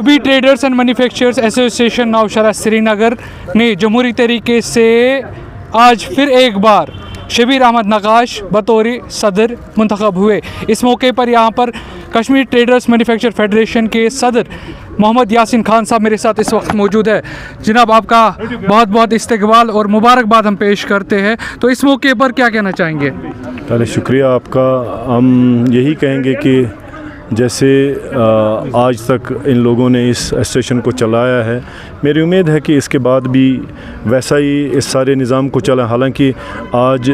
अभी traders and manufacturers association Nowshera Srinagar ने जमहूरी तरीके से आज फिर एक बार शबीर अहमद नगाश बतौर सदर मुंतखब हुए। इस मौके पर यहाँ पर कश्मीर ट्रेडर्स मैन्युफैक्चर फेडरेशन के सदर मोहम्मद यासीन खान साहब मेरे साथ इस वक्त मौजूद है। जनाब, आपका बहुत बहुत इस्तकबाल और मुबारकबाद हम पेश करते हैं। तो इस मौके पर क्या कहना चाहेंगे? पहले शुक्रिया आपका। हम यही कहेंगे कि जैसे आज तक इन लोगों ने इस एसोसिएशन को चलाया है, मेरी उम्मीद है कि इसके बाद भी वैसा ही इस सारे निज़ाम को चला। हालांकि आज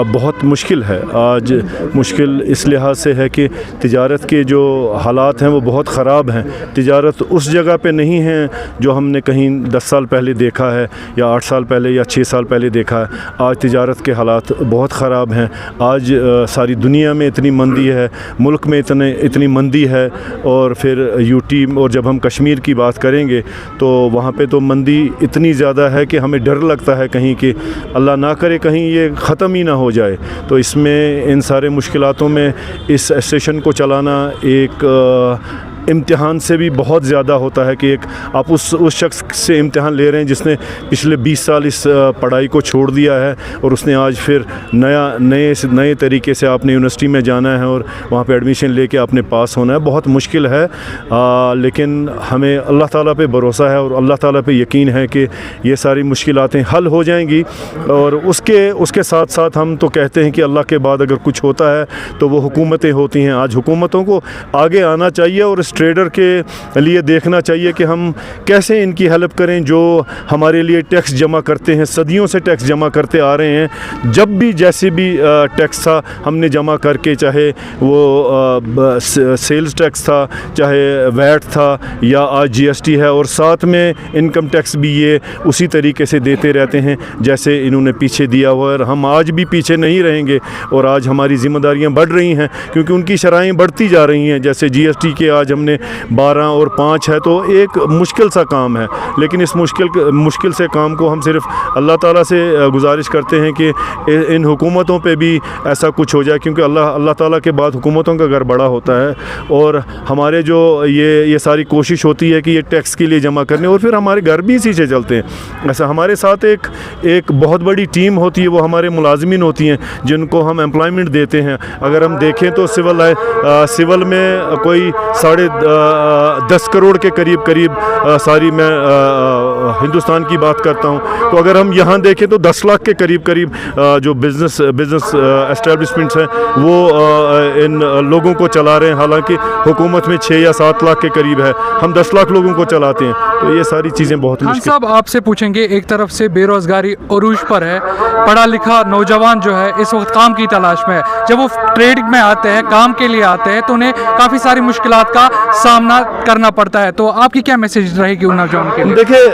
बहुत मुश्किल है। आज मुश्किल इस लिहाज से है कि तिजारत के जो हालात हैं वो बहुत ख़राब हैं। तिजारत उस जगह पे नहीं है जो हमने कहीं 10 साल पहले देखा है या 8 साल पहले या 6 साल पहले देखा है। आज तिजारत के हालात बहुत ख़राब हैं। आज सारी दुनिया में इतनी मंदी है, मुल्क में इतनी मंदी है, और फिर यूटी और जब हम कश्मीर की बात करेंगे तो वहाँ पे तो मंदी इतनी ज़्यादा है कि हमें डर लगता है कहीं कि अल्लाह ना करे कहीं ये ख़त्म ही ना हो जाए। तो इसमें इन सारे मुश्किलातों में इस एसोसिएशन को चलाना एक इम्तिहान से भी बहुत ज़्यादा होता है कि एक आप उस शख्स से इम्तिहान ले रहे हैं जिसने पिछले 20 साल इस पढ़ाई को छोड़ दिया है और उसने आज फिर नए तरीके से आपने यूनिवर्सिटी में जाना है और वहाँ पे एडमिशन लेके आपने पास होना है। बहुत मुश्किल है, लेकिन हमें अल्लाह ताला पे भरोसा है और अल्लाह ताला पे यकीन है कि ये सारी मुश्किलातें हल हो जाएंगी। और उसके साथ साथ हम तो कहते हैं कि अल्लाह के बाद अगर कुछ होता है तो वो हुकूमतें होती हैं। आज हुकूमतों को आगे आना चाहिए और ट्रेडर के लिए देखना चाहिए कि हम कैसे इनकी हेल्प करें जो हमारे लिए टैक्स जमा करते हैं, सदियों से टैक्स जमा करते आ रहे हैं। जब भी जैसे भी टैक्स था हमने जमा करके, चाहे वो सेल्स टैक्स था, चाहे वैट था या आज जीएसटी है, और साथ में इनकम टैक्स भी ये उसी तरीके से देते रहते हैं जैसे इन्होंने पीछे दिया हुआ है। और हम आज भी पीछे नहीं रहेंगे और आज हमारी ज़िम्मेदारियाँ बढ़ रही हैं क्योंकि उनकी शरहाएँ बढ़ती जा रही हैं। जैसे जीएसटी के आज हमने 12 और 5 है, तो एक मुश्किल सा काम है, लेकिन इस मुश्किल से काम को हम सिर्फ अल्लाह ताला से गुजारिश करते हैं कि इन हुकूमतों पे भी ऐसा कुछ हो जाए, क्योंकि अल्लाह ताला के बाद हुकूमतों का घर बड़ा होता है। और हमारे जो ये सारी कोशिश होती है कि ये टैक्स के लिए जमा करने, और फिर हमारे घर भी इसी से चलते हैं। ऐसा हमारे साथ एक बहुत बड़ी टीम होती है, वो हमारे मुलाजिमीन होती हैं जिनको हम एम्प्लॉयमेंट देते हैं। अगर हम देखें तो सिविल में कोई 10 करोड़ के करीब सारी मैं हिंदुस्तान की बात करता हूँ। तो अगर हम यहाँ देखें तो 10 लाख के करीब जो बिज़नेस एस्टेब्लिशमेंट्स हैं वो इन लोगों को चला रहे हैं। हालांकि हुकूमत में 6 या 7 लाख के करीब है, हम 10 लाख लोगों को चलाते हैं। तो ये सारी चीज़ें बहुत मुश्किल। साहब, आपसे पूछेंगे, एक तरफ से बेरोज़गारी अरूज पर है, पढ़ा लिखा नौजवान जो है इस वक्त काम की तलाश में है। जब वो ट्रेड में आते हैं, काम के लिए आते हैं, तो उन्हें काफ़ी सारी मुश्किलात का सामना करना पड़ता है। तो आपकी क्या मैसेज रहेगी उन नौजवानों के लिए? देखिए,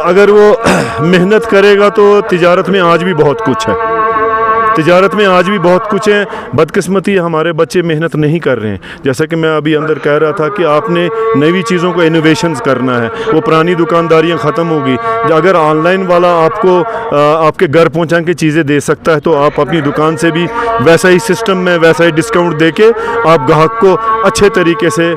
अगर वो मेहनत करेगा तो तिजारत में आज भी बहुत कुछ है। तिजारत में आज भी बहुत कुछ है। बदकिस्मती हमारे बच्चे मेहनत नहीं कर रहे हैं। जैसा कि मैं अभी अंदर कह रहा था कि आपने नई चीज़ों को इनोवेशंस करना है, वो पुरानी दुकानदारियां ख़त्म होगी। अगर ऑनलाइन वाला आपको आपके घर पहुंचा के चीज़ें दे सकता है तो आप अपनी दुकान से भी वैसा ही सिस्टम में वैसा ही डिस्काउंट दे के आप ग्राहक को अच्छे तरीके से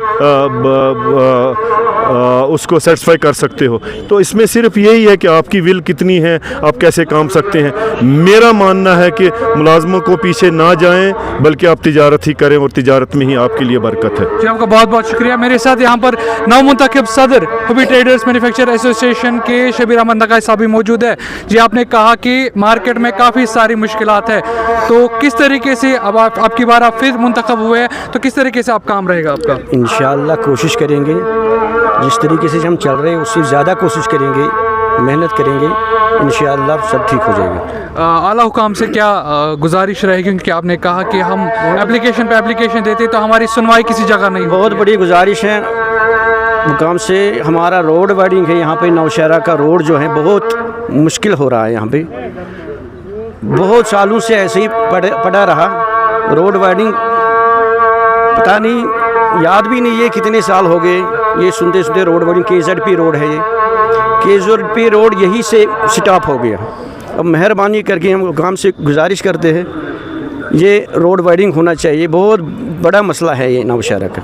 उसको सेटिस्फाई कर सकते हो। तो इसमें सिर्फ यही है कि आपकी विल कितनी है, आप कैसे काम सकते हैं। मेरा मानना है कि मुलाजमों को पीछे ना जाएं, बल्कि आप तिजारत ही करें और तिजारत में ही आपके लिए बरकत है। जी, आपका बहुत बहुत शुक्रिया। मेरे साथ यहाँ पर नवमुंतखब सदर कश्मीर ट्रेडर्स मैन्युफैक्चर एसोसिएशन के शबीर अहमद नगाश साहब भी मौजूद है। जी, आपने कहा कि मार्केट में काफ़ी सारी मुश्किलात है, तो किस तरीके से अब आपकी बार आप फिर मुंतखब हुए हैं, तो किस तरीके से आप काम रहेगा आपका? इंशाअल्लाह कोशिश करेंगे, जिस तरीके से हम चल रहे हैं उससे ज़्यादा कोशिश करेंगे, मेहनत करेंगे, इंशाअल्लाह सब ठीक हो जाएगा। आला हुकाम से क्या गुजारिश रहेगी, क्योंकि आपने कहा कि हम एप्लीकेशन पे एप्लीकेशन देते तो हमारी सुनवाई किसी जगह नहीं? बहुत बड़ी गुजारिश है हुकाम से। हमारा रोड वाइडिंग है यहाँ पे, नौशहरा का रोड जो है बहुत मुश्किल हो रहा है। यहाँ पे बहुत सालों से ऐसे ही पड़ा रहा रोड वाइडिंग, पता नहीं, याद भी नहीं है कितने साल हो गए ये सुनते रोड वाइडिंग। KZP रोड है ये, KZP रोड यहीं से स्टॉप हो गया। अब मेहरबानी करके हम काम से गुजारिश करते हैं ये रोड वाइडिंग होना चाहिए। बहुत बड़ा मसला है ये नौशहरा का।